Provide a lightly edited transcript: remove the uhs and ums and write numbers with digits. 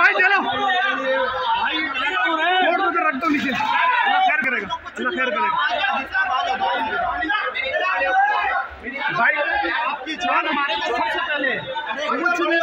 भाई चलो भाई रख दो नीचे। अल्लाह खैर करेगा, अल्लाह खैर करेगा। भाई आपकी जान हमारे लिए सबसे पहले कुछ नहीं।